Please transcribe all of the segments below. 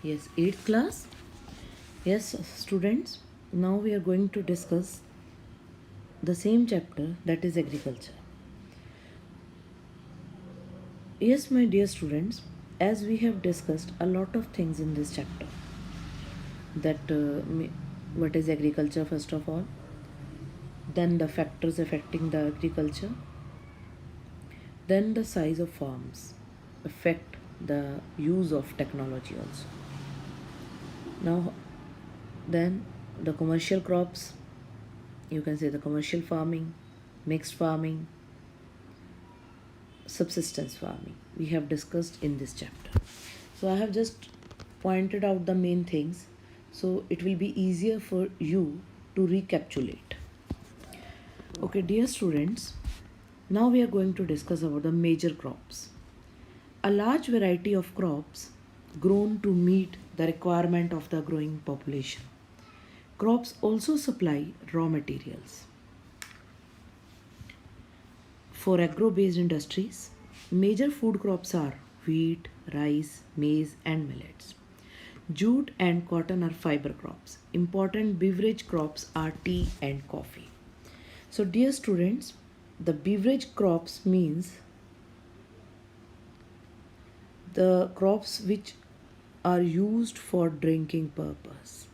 Yes, 8th class. Yes, students. Now we are going to discuss the same chapter, that is agriculture. Yes, my dear students, as we have discussed a lot of things in this chapter, that what is agriculture first of all, then the factors affecting the agriculture, then the size of farms affect the use of technology also. Now, then the commercial crops, you can say the commercial farming, mixed farming, subsistence farming we have discussed in this chapter. So I have just pointed out the main things, so it will be easier for you to recapitulate. Okay, dear students, now we are going to discuss about the major crops. A large variety of crops grown to meet the requirement of the growing population. Crops also supply raw materials. For agro-based industries, major food crops are wheat, rice, maize and millets. Jute and cotton are fiber crops. Important beverage crops are tea and coffee. So dear students, the beverage crops means the crops which are used for drinking purpose.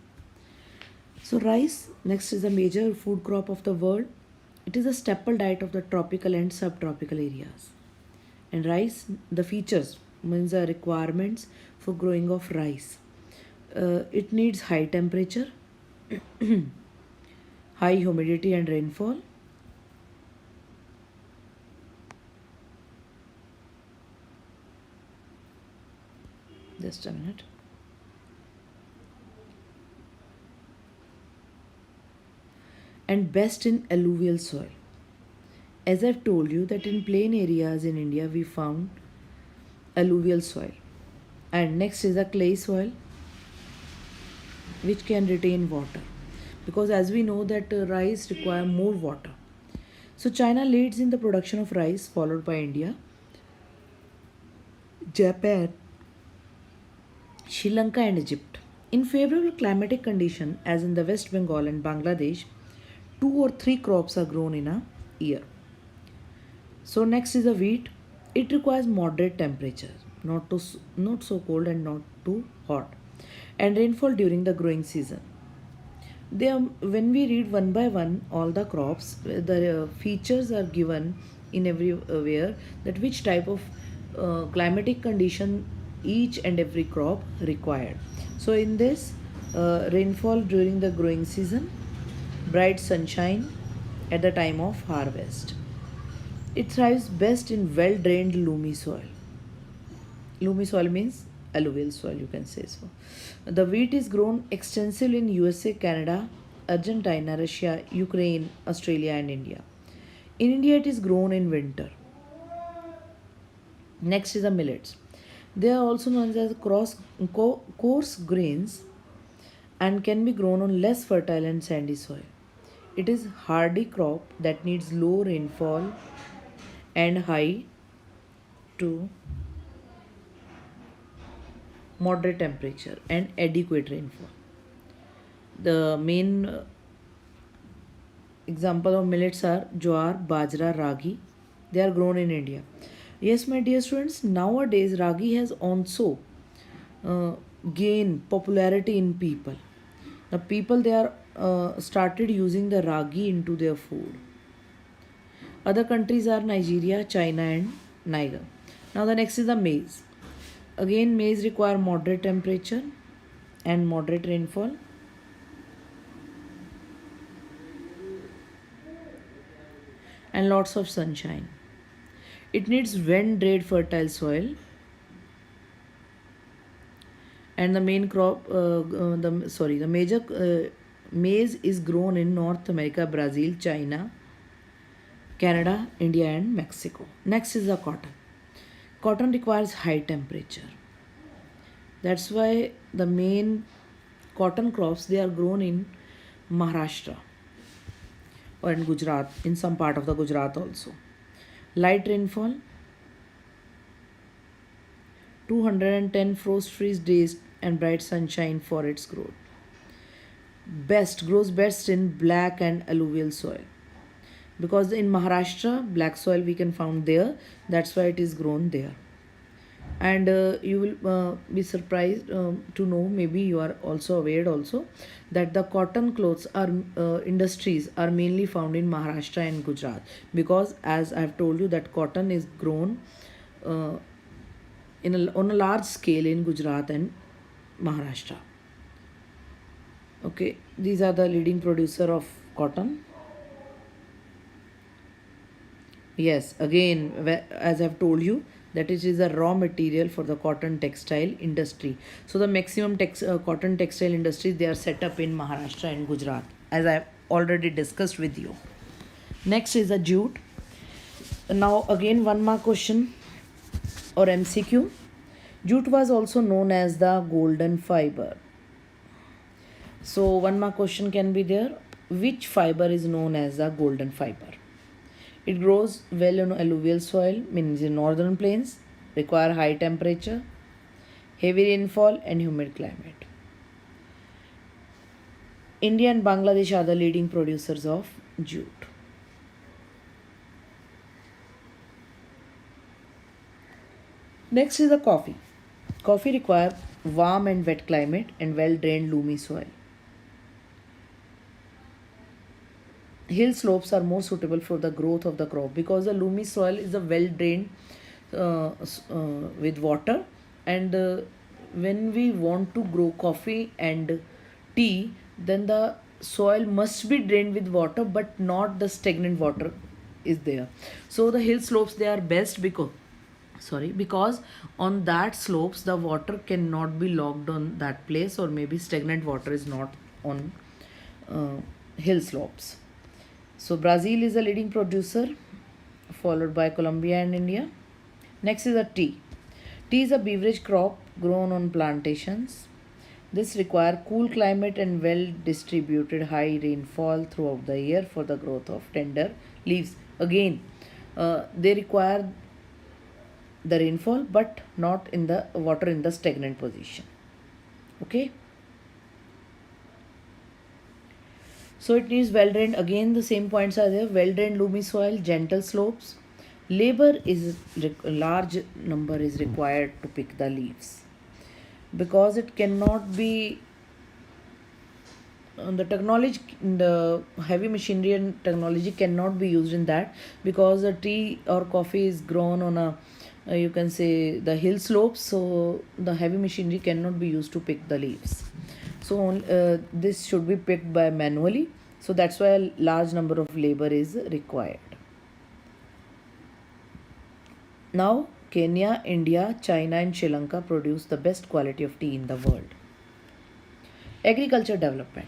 So rice next is a major food crop of the world. It is a staple diet of the tropical and subtropical areas. And rice, the features means the requirements for growing of rice. It needs high temperature, high humidity and rainfall. Just a minute. And best in alluvial soil. As I've told you that in plain areas in India we found alluvial soil. And next is a clay soil which can retain water, because as we know that rice require more water. So China leads in the production of rice, followed by India, Japan, Sri Lanka and Egypt. In favorable climatic condition as in the West Bengal and Bangladesh, 2 or 3 crops are grown in a year. So next is a wheat. It requires moderate temperature, not so cold and not too hot, and rainfall during the growing season. When we read one by one all the crops, the features are given in everywhere, that which type of climatic condition each and every crop required. So in this, rainfall during the growing season, bright sunshine at the time of harvest. It thrives best in well drained loamy soil. Loamy soil means alluvial soil, you can say so. The wheat is grown extensively in USA, Canada, Argentina, Russia, Ukraine, Australia, and India. In India, it is grown in winter. Next is the millets. They are also known as coarse grains and can be grown on less fertile and sandy soil. It is hardy crop that needs low rainfall and high to moderate temperature and adequate rainfall. The main example of millets are jowar, bajra, ragi. They are grown in India. Yes, my dear students, nowadays ragi has also uh, gained popularity in people. The people they are started using the ragi into their food. Other countries are Nigeria, China, and Niger. Now the next is the maize. Again, maize require moderate temperature and moderate rainfall. And lots of sunshine. It needs wind-drained fertile soil, and the main crop, the major maize is grown in North America, Brazil, China, Canada, India, and Mexico. Next is the cotton. Cotton requires high temperature. That's why the main cotton crops they are grown in Maharashtra or in Gujarat, in some part of the Gujarat also. Light rainfall 210 frost-free days and bright sunshine for its growth. Best grows best in black and alluvial soil, because in Maharashtra black soil we can found there, that's why it is grown there. And you will be surprised to know, maybe you are also aware also, that the cotton clothes are industries are mainly found in Maharashtra and Gujarat, because as I have told you that cotton is grown uh, on a large scale in Gujarat and Maharashtra. Okay, these are the leading producer of cotton. Yes, again, as I've told you, that it is a raw material for the cotton textile industry. So the maximum cotton textile industries, they are set up in Maharashtra and Gujarat, as I've already discussed with you. Next is a jute. Now again, one more question or MCQ. Jute was also known as the golden fiber. So one more question can be there. Which fiber is known as the golden fiber? It grows well on alluvial soil, means in northern plains, require high temperature, heavy rainfall and humid climate. India and Bangladesh are the leading producers of jute. Next is the coffee. Coffee require warm and wet climate and well-drained loamy soil. Hill slopes are more suitable for the growth of the crop, because the loamy soil is a well drained with water, and when we want to grow coffee and tea, then the soil must be drained with water, but not the stagnant water is there. So the hill slopes, they are best, because on that slopes the water cannot be locked on that place, or maybe stagnant water is not on uh, hill slopes. So Brazil is a leading producer, followed by Colombia and India. Next is a tea. Tea is a beverage crop grown on plantations. This require cool climate and well distributed high rainfall throughout the year for the growth of tender leaves. Again, they require the rainfall, but not in the water in the stagnant position. Okay. So it needs well drained. Again, the same points are there: well drained loamy soil, gentle slopes. Labor is a large number is required to pick the leaves, because it cannot be the technology, the heavy machinery and technology cannot be used in that, because the tea or coffee is grown on a you can say the hill slopes, so the heavy machinery cannot be used to pick the leaves. So this should be picked by manually, so that's why a large number of labor is required. Now Kenya, India, China and Sri Lanka produce the best quality of tea in the world. Agriculture development.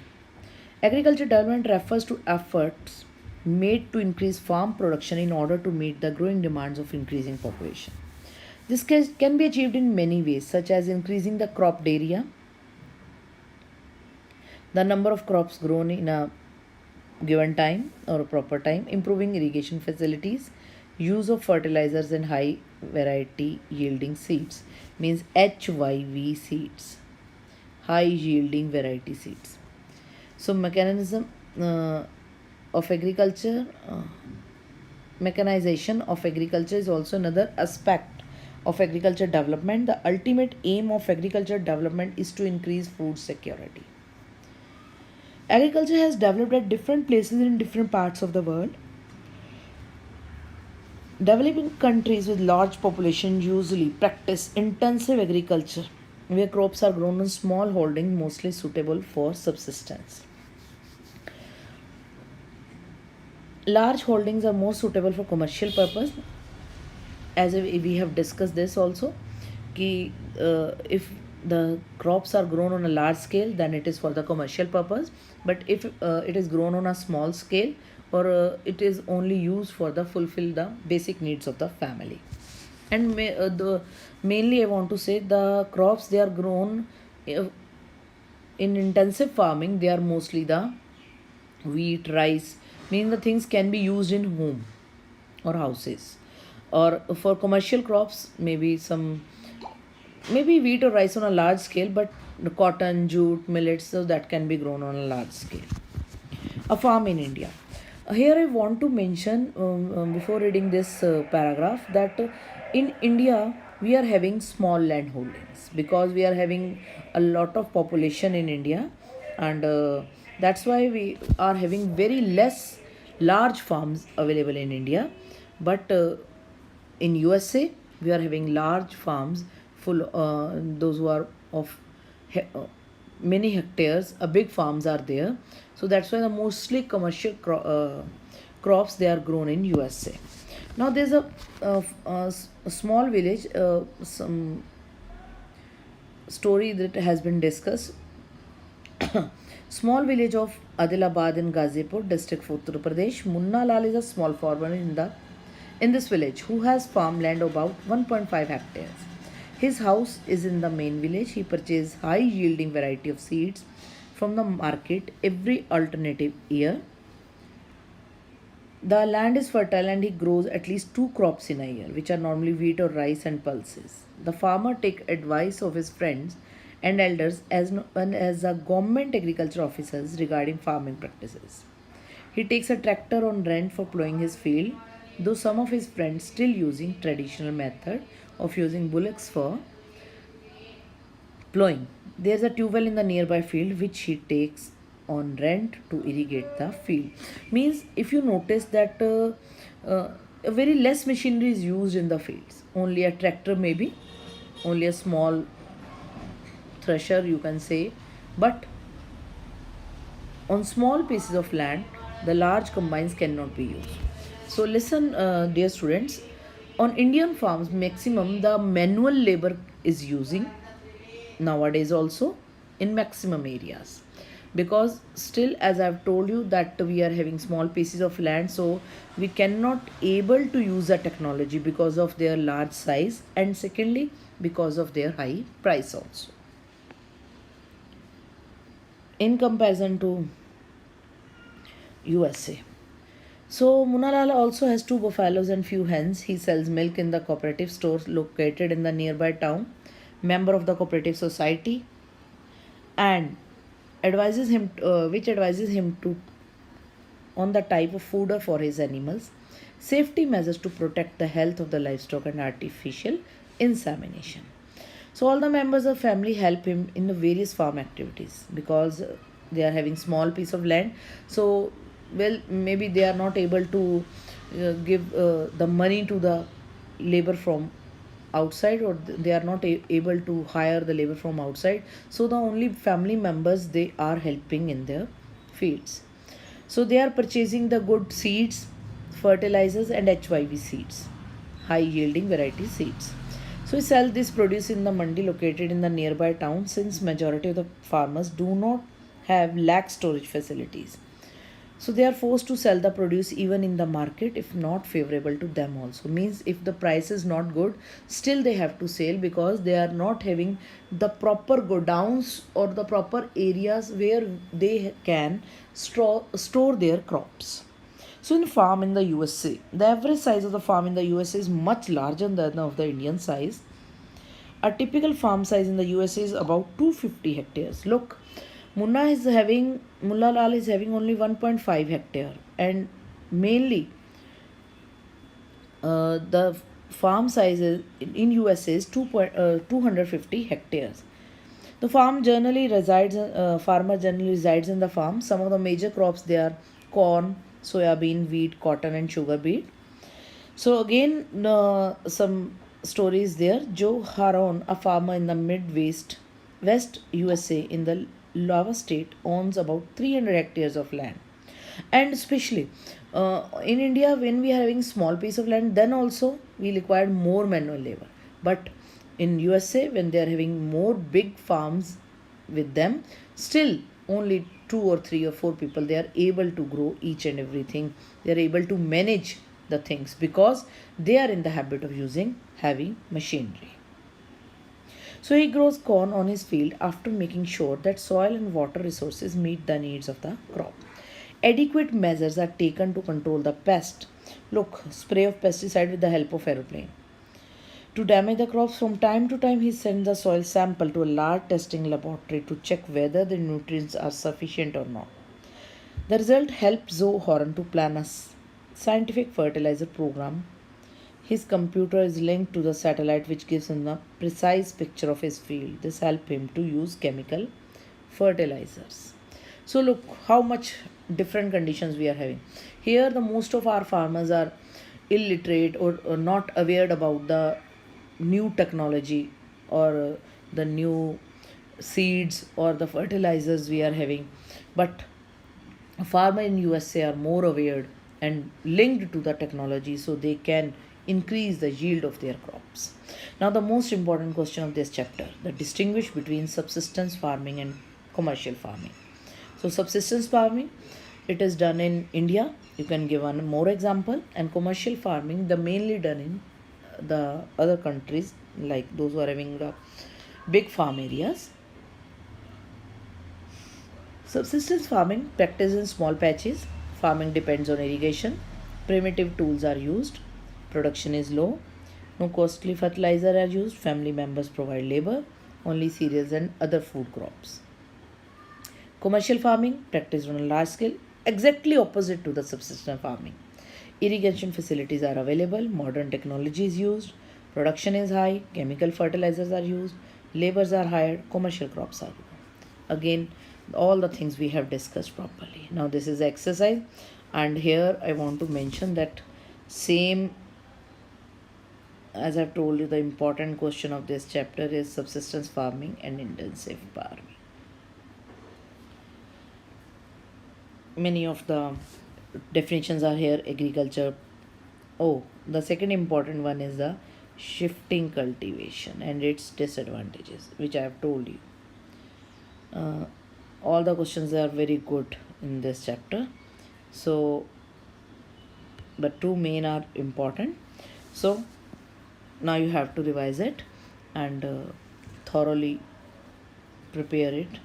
Agriculture development refers to efforts made to increase farm production in order to meet the growing demands of increasing population. This can be achieved in many ways, such as increasing the cropped area, the number of crops grown in a given time or a proper time, improving irrigation facilities, use of fertilizers and high variety yielding seeds, means HYV seeds, high yielding variety seeds. So mechanism of agriculture, mechanization of agriculture is also another aspect of agriculture development. The ultimate aim of agriculture development is to increase food security. Agriculture has developed at different places in different parts of the world. Developing countries with large population usually practice intensive agriculture, where crops are grown on small holdings mostly suitable for subsistence. Large holdings are more suitable for commercial purpose, as we have discussed this also, कि if the crops are grown on a large scale, then it is for the commercial purpose, but if it is grown on a small scale, or it is only used for the fulfill the basic needs of the family. And mainly I want to say the crops they are grown in intensive farming, they are mostly the wheat, rice, meaning the things can be used in home or houses. Or for commercial crops, maybe some maybe wheat or rice on a large scale, but the cotton, jute, millets, so that can be grown on a large scale. A farm in India. Here I want to mention before reading this paragraph that in India we are having small land holdings because we are having a lot of population in India, and that's why we are having very less large farms available in India. But in USA we are having large farms full those who are of he- uh, many hectares, big farms are there. So that's why the mostly commercial crops they are grown in USA. Now there's a small village, some story that has been discussed. Small village of Adilabad in Ghazipur district of Uttar Pradesh. Munna Lal is a small farmer in this village who has farmland about 1.5 hectares. His house is in the main village. He purchases high yielding variety of seeds from the market every alternative year. The land is fertile and he grows at least two crops in a year, which are normally wheat or rice and pulses. The farmer takes advice of his friends and elders well as the government agriculture officers regarding farming practices. He takes a tractor on rent for plowing his field, though some of his friends still using traditional method of using bullocks for plowing. There's a tube well in the nearby field which he takes on rent to irrigate the field. Means if you notice that a very less machinery is used in the fields. Only a tractor maybe, only a small thresher you can say, but on small pieces of land, the large combines cannot be used. So listen, dear students, on Indian farms, maximum the manual labor is using nowadays also in maximum areas, because still as I've told you that we are having small pieces of land, so we cannot able to use the technology because of their large size, and secondly because of their high price also in comparison to USA. So Munalal also has two buffaloes and few hens. He sells milk in the cooperative stores located in the nearby town. Member of the cooperative society, and which advises him to on the type of fooder for his animals, safety measures to protect the health of the livestock, and artificial insemination. So all the members of family help him in the various farm activities because they are having small piece of land. So well, maybe they are not able to give the money to the labor from outside, or they are not able to hire the labor from outside, so the only family members they are helping in their fields. So they are purchasing the good seeds, fertilizers, and HYV seeds, high yielding variety seeds. So we sell this produce in the mandi located in the nearby town, since majority of the farmers do not have lack storage facilities. So they are forced to sell the produce even in the market if not favorable to them also. Means if the price is not good, still they have to sell because they are not having the proper godowns or the proper areas where they can store their crops. So in farm in the USA, the average size of the farm in the USA is much larger than that of the Indian size. A typical farm size in the USA is about 250 hectares. Look, Mullah Lal is having only 1.5 hectare, and mainly the farm size in USA is 250 hectares. The farmer generally resides in the farm. Some of the major crops they are corn, soybean, wheat, cotton, and sugar beet. So again, some stories there. Joe Haron, a farmer in the West USA in the Iowa state, owns about 300 hectares of land. And especially in India, when we are having small piece of land, then also we require more manual labor. But in USA, when they are having more big farms with them, still only two or three or four people they are able to grow each and everything. They are able to manage the things because they are in the habit of using heavy machinery. So he grows corn on his field after making sure that soil and water resources meet the needs of the crop. Adequate measures are taken to control the pest. Look, spray of pesticide with the help of aeroplane. To damage the crops, from time to time, he sends the soil sample to a large testing laboratory to check whether the nutrients are sufficient or not. The result helped Zoe Horan to plan a scientific fertilizer program. His computer is linked to the satellite, which gives him a precise picture of his field. This helped him to use chemical fertilizers. So, look how much different conditions we are having. Here, the most of our farmers are illiterate or not aware about the new technology or the new seeds or the fertilizers we are having. But farmer in USA are more aware and linked to the technology so they can increase the yield of their crops. Now the most important question of this chapter, the distinguish between subsistence farming and commercial farming. So subsistence farming, it is done in India. You can give one more example. And commercial farming, the mainly done in the other countries, like those who are having the big farm areas. Subsistence farming practiced in small patches. Farming depends on irrigation. Primitive tools are used. Production is low. No costly fertilizer are used. Family members provide labor. Only cereals and other food crops. Commercial farming practiced on a large scale, exactly opposite to the subsistence farming. Irrigation facilities are available. Modern technology is used. Production is high. Chemical fertilizers are used. Labors are hired. Commercial crops are grown. Again, all the things we have discussed properly. Now this is exercise, and here I want to mention that same as I've told you, the important question of this chapter is subsistence farming and intensive farming. Many of the definitions are here. Agriculture. Oh, the second important one is the shifting cultivation and its disadvantages, which I have told you. uh, all the questions are very good in this chapter, so the two main are important. So now you have to revise it and thoroughly prepare it.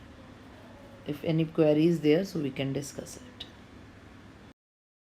If any query is there, so we can discuss it.